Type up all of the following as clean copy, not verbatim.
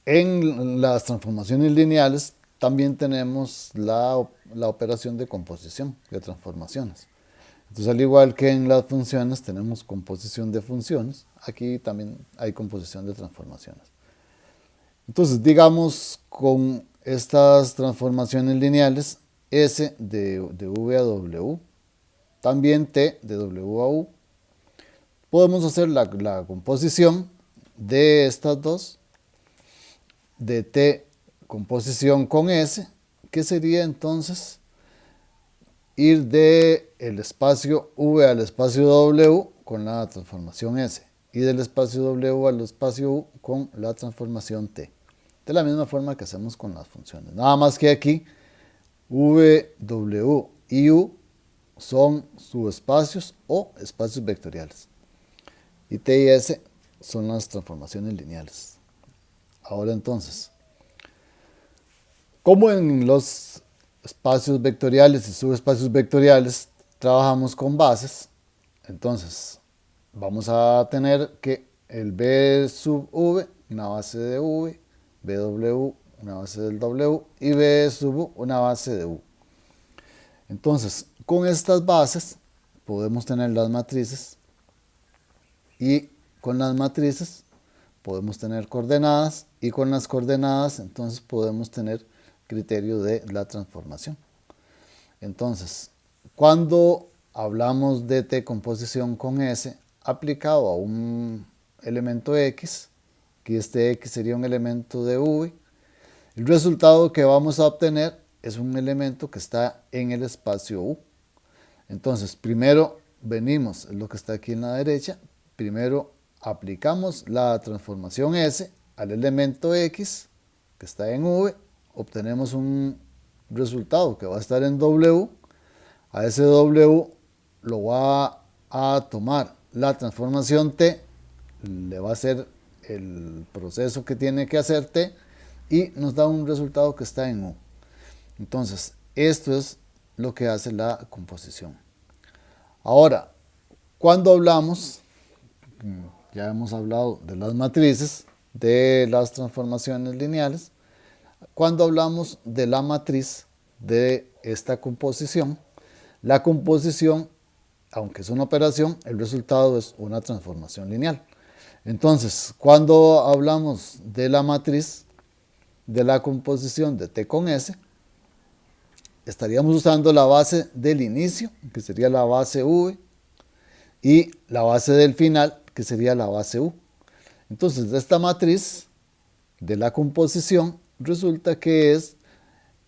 En las transformaciones lineales también tenemos la operación de composición de transformaciones. Entonces, al igual que en las funciones tenemos composición de funciones, aquí también hay composición de transformaciones. Entonces, digamos, con estas transformaciones lineales, S de V a W, también T de W a U, podemos hacer la composición de estas dos, de T composición con S, que sería entonces ir de el espacio V al espacio W con la transformación S y del espacio W al espacio U con la transformación T. De la misma forma que hacemos con las funciones. Nada más que aquí V, W y U son subespacios o espacios vectoriales. Y T y S son las transformaciones lineales. Ahora entonces, como en los espacios vectoriales y subespacios vectoriales trabajamos con bases, entonces vamos a tener que el B sub V, una base de V, BW, una base del W, y B sub U, una base de U. Entonces, con estas bases podemos tener las matrices y con las matrices podemos tener coordenadas y con las coordenadas entonces podemos tener criterio de la transformación. Entonces, cuando hablamos de T composición con S aplicado a un elemento X, que este X sería un elemento de V, el resultado que vamos a obtener es un elemento que está en el espacio U. Entonces, primero venimos, es lo que está aquí en la derecha, primero aplicamos la transformación S al elemento X, que está en V, obtenemos un resultado que va a estar en W, a ese W lo va a tomar la transformación T, le va a hacer el proceso que tiene que hacer T y nos da un resultado que está en U. Entonces, esto es lo que hace la composición. Ahora, cuando hablamos, ya hemos hablado de las matrices, de las transformaciones lineales, cuando hablamos de la matriz de esta composición, la composición, aunque es una operación, el resultado es una transformación lineal. Entonces, cuando hablamos de la matriz de la composición de T con S, estaríamos usando la base del inicio, que sería la base V, y la base del final, que sería la base U. Entonces, de esta matriz de la composición, resulta que es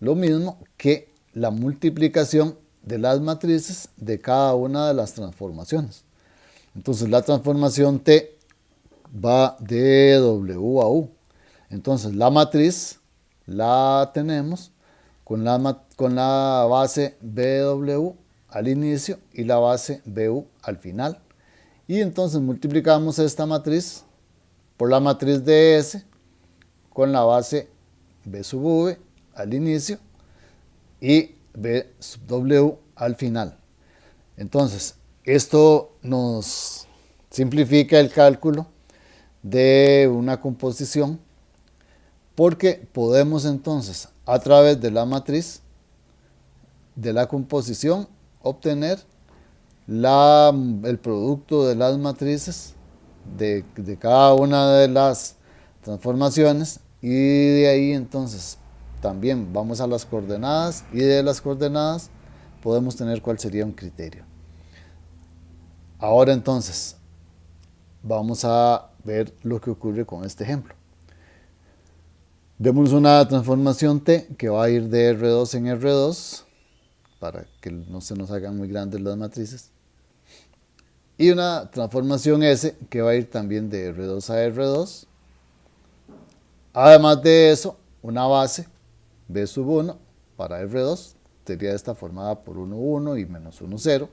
lo mismo que la multiplicación de las matrices de cada una de las transformaciones. Entonces, la transformación T va de W a U. Entonces, la matriz la tenemos con la base BW al inicio y la base BU al final. Y entonces multiplicamos esta matriz por la matriz de S con la base B sub V al inicio y B sub W al final. Entonces, esto nos simplifica el cálculo de una composición porque podemos entonces a través de la matriz de la composición obtener el producto de las matrices de cada una de las transformaciones y de ahí entonces también vamos a las coordenadas y de las coordenadas podemos tener cuál sería un criterio. Ahora entonces vamos a ver lo que ocurre con este ejemplo. Vemos una transformación T que va a ir de R2 en R2 para que no se nos hagan muy grandes las matrices. Y una transformación S que va a ir también de R2 a R2. Además de eso, una base B sub 1 para R2 sería esta formada por 1, 1 y menos 1, 0.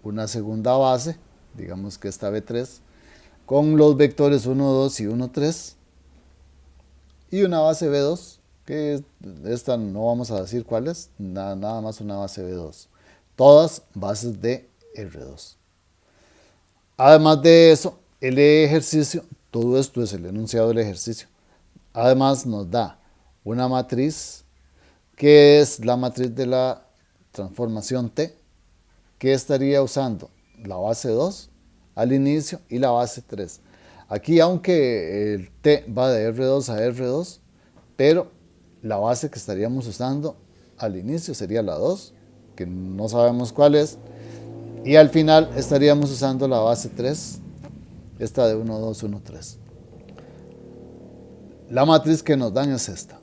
Una segunda base, digamos que esta B3, con los vectores 1, 2 y 1, 3. Y una base B2, que esta no vamos a decir cuál es, nada más una base B2. Todas bases de R2. Además de eso, el ejercicio, todo esto es el enunciado del ejercicio. Además nos da una matriz que es la matriz de la transformación T, que estaría usando la base 2 al inicio y la base 3. Aquí, aunque el T va de R2 a R2, pero la base que estaríamos usando al inicio sería la 2, que no sabemos cuál es, y al final estaríamos usando la base 3, esta de 1, 2, 1, 3. La matriz que nos dan es esta.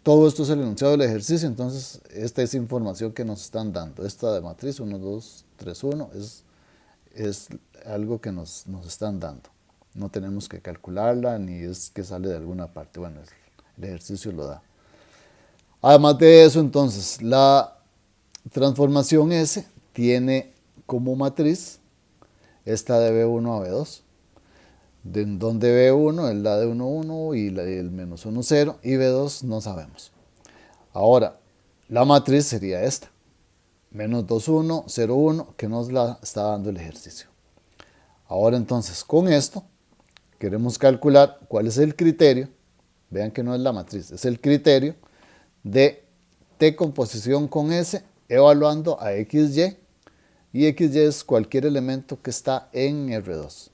Todo esto es el enunciado del ejercicio, entonces esta es información que nos están dando. Esta de matriz 1, 2, 3, 1 es algo que nos están dando. No tenemos que calcularla ni es que sale de alguna parte. Bueno, el ejercicio lo da. Además de eso, entonces, la transformación S tiene como matriz esta de B1 a B2. Donde B1 es la de 1, 1 y la del menos 1, 0 y B2 no sabemos. Ahora, la matriz sería esta, menos 2, 1, 0, 1, que nos la está dando el ejercicio. Ahora entonces, con esto, queremos calcular cuál es el criterio, vean que no es la matriz, es el criterio de T composición con S, evaluando a XY, y XY es cualquier elemento que está en R2.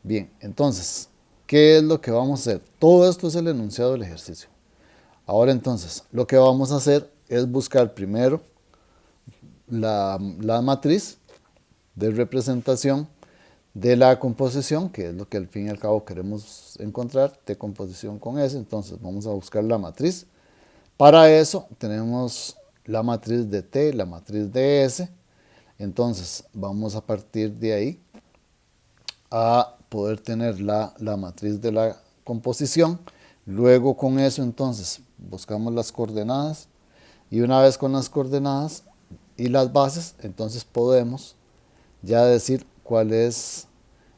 Bien, entonces, ¿qué es lo que vamos a hacer? Todo esto es el enunciado del ejercicio. Ahora entonces, lo que vamos a hacer es buscar primero la matriz de representación de la composición, que es lo que al fin y al cabo queremos encontrar, T composición con S. Entonces vamos a buscar la matriz. Para eso tenemos la matriz de T, la matriz de S. Entonces vamos a partir de ahí a poder tener la matriz de la composición. Luego con eso entonces buscamos las coordenadas, y una vez con las coordenadas y las bases, entonces podemos ya decir cuál es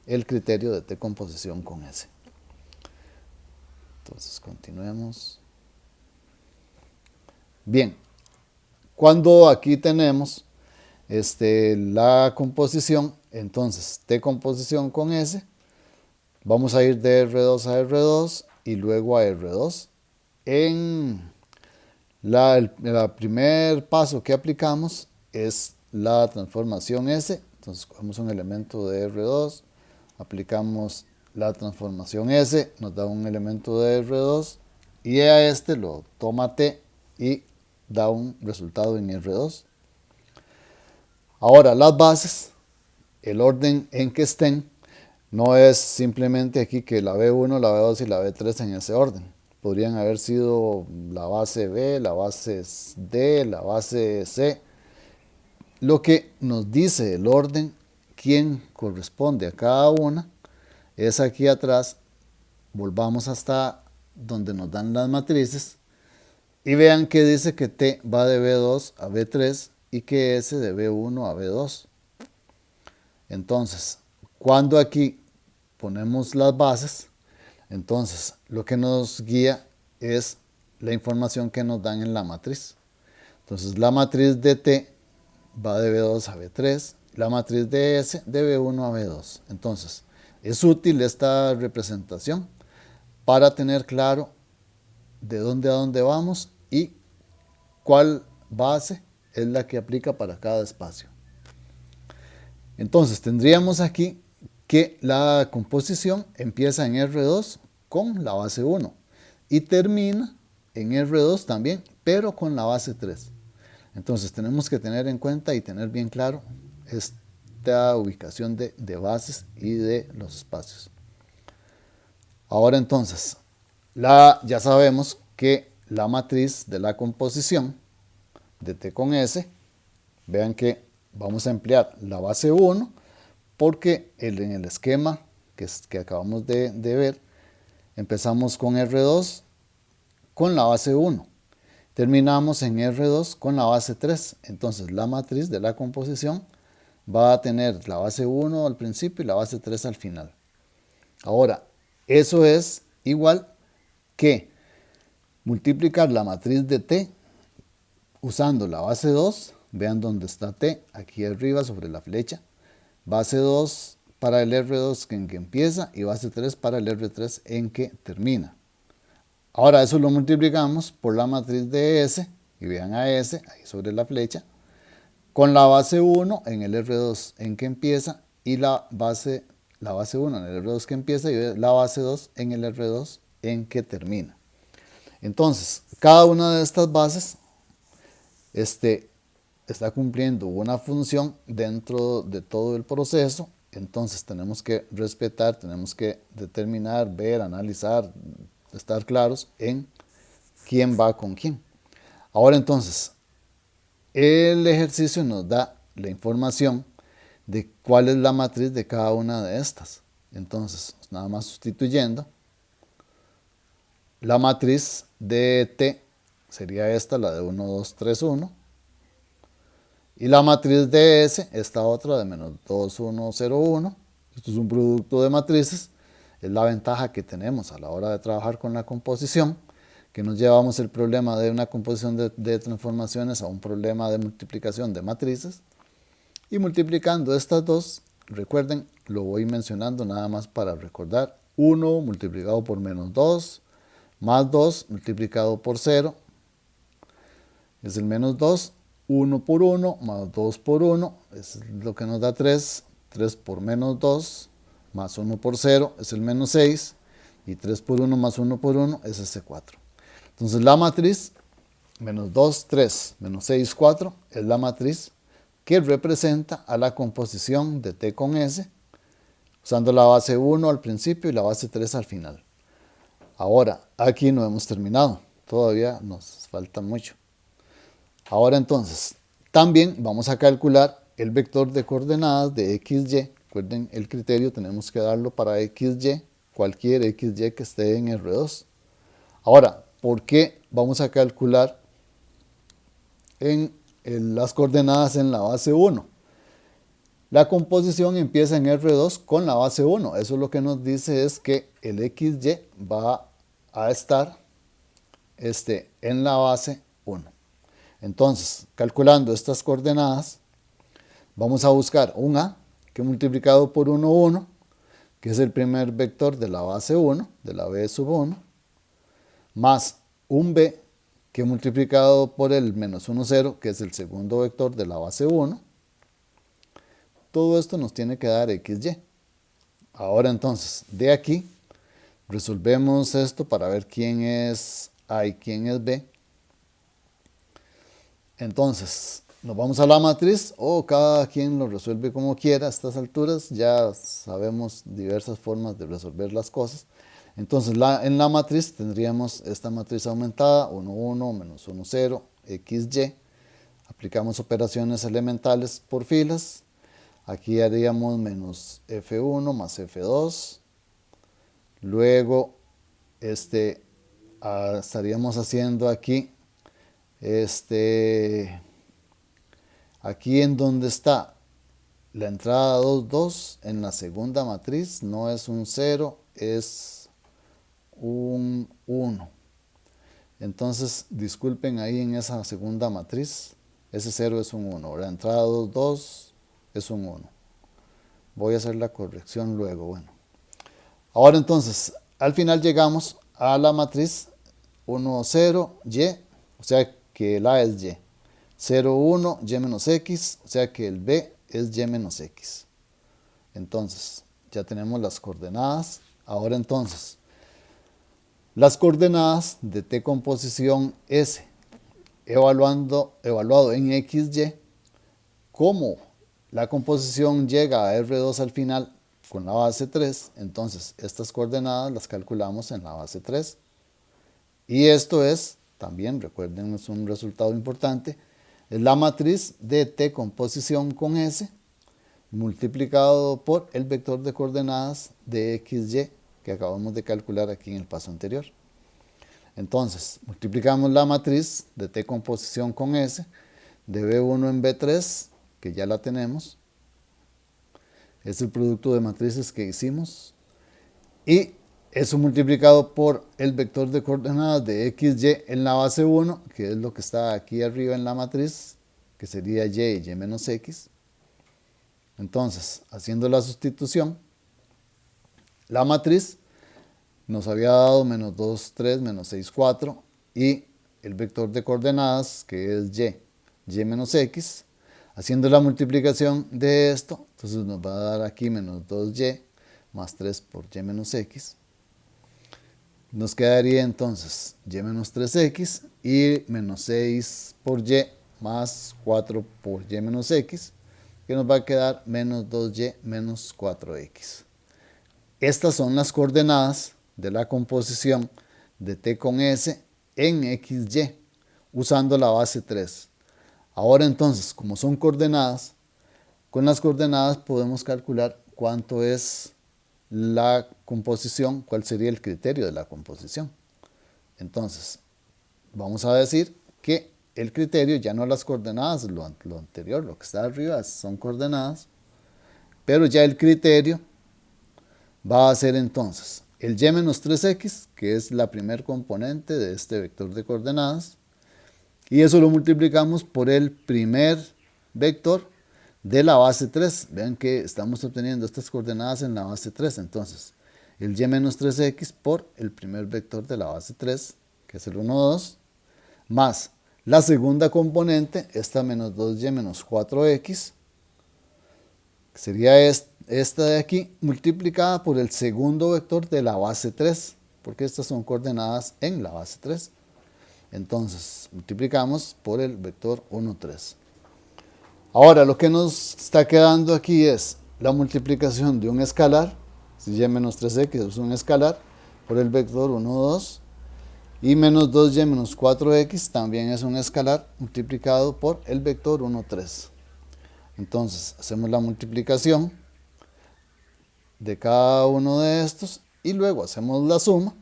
el criterio de T composición con S. Entonces continuemos. Bien, cuando aquí tenemos la composición, entonces T composición con S, vamos a ir de R2 a R2 y luego a R2. En el primer paso que aplicamos es la transformación S. Entonces cogemos un elemento de R2, aplicamos la transformación S, nos da un elemento de R2 y a este lo toma T y da un resultado en R2. Ahora las bases, el orden en que estén, no es simplemente aquí que la B1, la B2 y la B3 en ese orden. Podrían haber sido la base B, la base D, la base C. Lo que nos dice el orden, quién corresponde a cada una, es aquí atrás. Volvamos hasta donde nos dan las matrices y vean que dice que T va de B2 a B3 y que S de B1 a B2. Entonces, cuando aquí ponemos las bases, entonces lo que nos guía es la información que nos dan en la matriz. Entonces la matriz de T va de B2 a B3, la matriz de S de B1 a B2. Entonces es útil esta representación para tener claro de dónde a dónde vamos y cuál base es la que aplica para cada espacio. Entonces tendríamos aquí que la composición empieza en R2 con la base 1 y termina en R2 también, pero con la base 3. Entonces tenemos que tener en cuenta y tener bien claro esta ubicación de bases y de los espacios. Ahora entonces, ya sabemos que la matriz de la composición de T con S, vean que vamos a emplear la base 1 porque en el esquema que acabamos de ver, empezamos con R2 con la base 1. Terminamos en R2 con la base 3. Entonces la matriz de la composición va a tener la base 1 al principio y la base 3 al final. Ahora, eso es igual que multiplicar la matriz de T usando la base 2. Vean dónde está T, aquí arriba sobre la flecha. Base 2 para el R2 en que empieza y base 3 para el R3 en que termina. Ahora eso lo multiplicamos por la matriz de S, y vean a S ahí sobre la flecha, con la base 1 en el R2 en que empieza y la base 1 en el R2 que empieza y la base 2 en el R2 en que termina. Entonces, cada una de estas bases está cumpliendo una función dentro de todo el proceso. Entonces tenemos que respetar, tenemos que determinar, ver, analizar, estar claros en quién va con quién. Ahora entonces, el ejercicio nos da la información de cuál es la matriz de cada una de estas. Entonces, nada más sustituyendo, la matriz de T sería esta, la de 1, 2, 3, 1. Y la matriz de S, esta otra de menos 2, 1, 0, 1. Esto es un producto de matrices. Es la ventaja que tenemos a la hora de trabajar con la composición, que nos llevamos el problema de una composición de transformaciones a un problema de multiplicación de matrices. Y multiplicando estas dos, recuerden, lo voy mencionando nada más para recordar, 1 multiplicado por menos 2, más 2 multiplicado por 0, es el menos 2, 1 por 1 más 2 por 1, es lo que nos da 3, 3 por menos 2, más 1 por 0, es el menos 6, y 3 por 1 más 1 por 1 es ese 4. Entonces la matriz menos 2, 3, menos 6, 4 es la matriz que representa a la composición de T con S, usando la base 1 al principio y la base 3 al final. Ahora, aquí no hemos terminado, todavía nos falta mucho. Ahora entonces, también vamos a calcular el vector de coordenadas de XY. Recuerden el criterio, tenemos que darlo para XY, cualquier XY que esté en R2. Ahora, ¿por qué vamos a calcular las coordenadas en la base 1? La composición empieza en R2 con la base 1. Eso lo que nos dice es que el XY va a estar en la base 1. Entonces, calculando estas coordenadas, vamos a buscar un A que multiplicado por 1, 1, que es el primer vector de la base 1, de la B sub 1, más un B que multiplicado por el menos 1, 0, que es el segundo vector de la base 1. Todo esto nos tiene que dar XY. Ahora entonces, de aquí, resolvemos esto para ver quién es A y quién es B. Entonces, nos vamos a la matriz, o cada quien lo resuelve como quiera. A estas alturas ya sabemos diversas formas de resolver las cosas. Entonces, en la matriz tendríamos esta matriz aumentada, 1, 1, menos 1, 0, XY. Aplicamos operaciones elementales por filas. Aquí haríamos menos F1 más F2. Luego, estaríamos haciendo aquí, aquí en donde está la entrada 2, 2, en la segunda matriz, no es un 0, es un 1. Entonces, disculpen ahí en esa segunda matriz, ese 0 es un 1. La entrada 2, 2 es un 1. Voy a hacer la corrección luego. Bueno, ahora entonces, al final llegamos a la matriz 1, 0, Y, o sea que el A es Y. 0, 1, Y menos X, o sea que el B es Y menos X. Entonces, ya tenemos las coordenadas. Ahora entonces, las coordenadas de T composición S, evaluado en XY, como la composición llega a R2 al final con la base 3, entonces estas coordenadas las calculamos en la base 3. Y esto es, también recuerden, es un resultado importante, es la matriz de T composición con S multiplicado por el vector de coordenadas de XY que acabamos de calcular aquí en el paso anterior. Entonces, multiplicamos la matriz de T composición con S de B1 en B3, que ya la tenemos. Es el producto de matrices que hicimos. Y eso multiplicado por el vector de coordenadas de XY en la base 1, que es lo que está aquí arriba en la matriz, que sería Y y Y menos X. Entonces, haciendo la sustitución, la matriz nos había dado menos 2, 3, menos 6, 4, y el vector de coordenadas, que es y menos x, haciendo la multiplicación de esto, entonces nos va a dar aquí menos 2y más 3 por y menos x. Nos quedaría entonces y menos 3x y menos 6 por y más 4 por y menos x, que nos va a quedar menos 2y menos 4x. Estas son las coordenadas de la composición de t con s en xy, usando la base 3. Ahora entonces, como son coordenadas, con las coordenadas podemos calcular cuánto es la composición, cuál sería el criterio de la composición. Entonces, vamos a decir que el criterio, ya no las coordenadas, lo anterior, lo que está arriba son coordenadas, pero ya el criterio va a ser entonces el y menos 3x, que es la primer componente de este vector de coordenadas, y eso lo multiplicamos por el primer vector de la base 3. Vean que estamos obteniendo estas coordenadas en la base 3. Entonces, el y menos 3x por el primer vector de la base 3, que es el 1, 2, más la segunda componente, esta menos 2y menos 4x, que sería esta de aquí, multiplicada por el segundo vector de la base 3, porque estas son coordenadas en la base 3. Entonces, multiplicamos por el vector 1, 3. Ahora, lo que nos está quedando aquí es la multiplicación de un escalar, si y menos 3x es un escalar, por el vector 1, 2, y menos 2y menos 4x también es un escalar multiplicado por el vector 1, 3. Entonces, hacemos la multiplicación de cada uno de estos y luego hacemos la suma.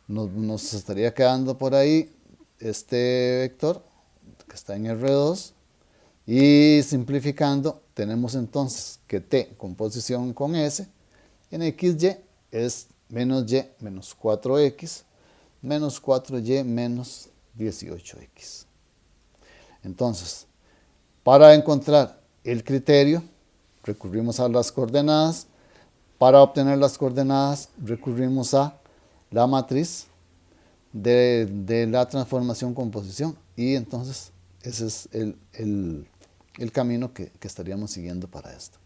Nos estaría quedando por ahí este vector que está en R2, y simplificando tenemos entonces que t composición con s en xy es menos y menos 4x menos 4y menos 18x. Entonces, para encontrar el criterio recurrimos a las coordenadas. Para obtener las coordenadas recurrimos a la matriz de la transformación composición, y entonces ese es el camino que estaríamos siguiendo para esto.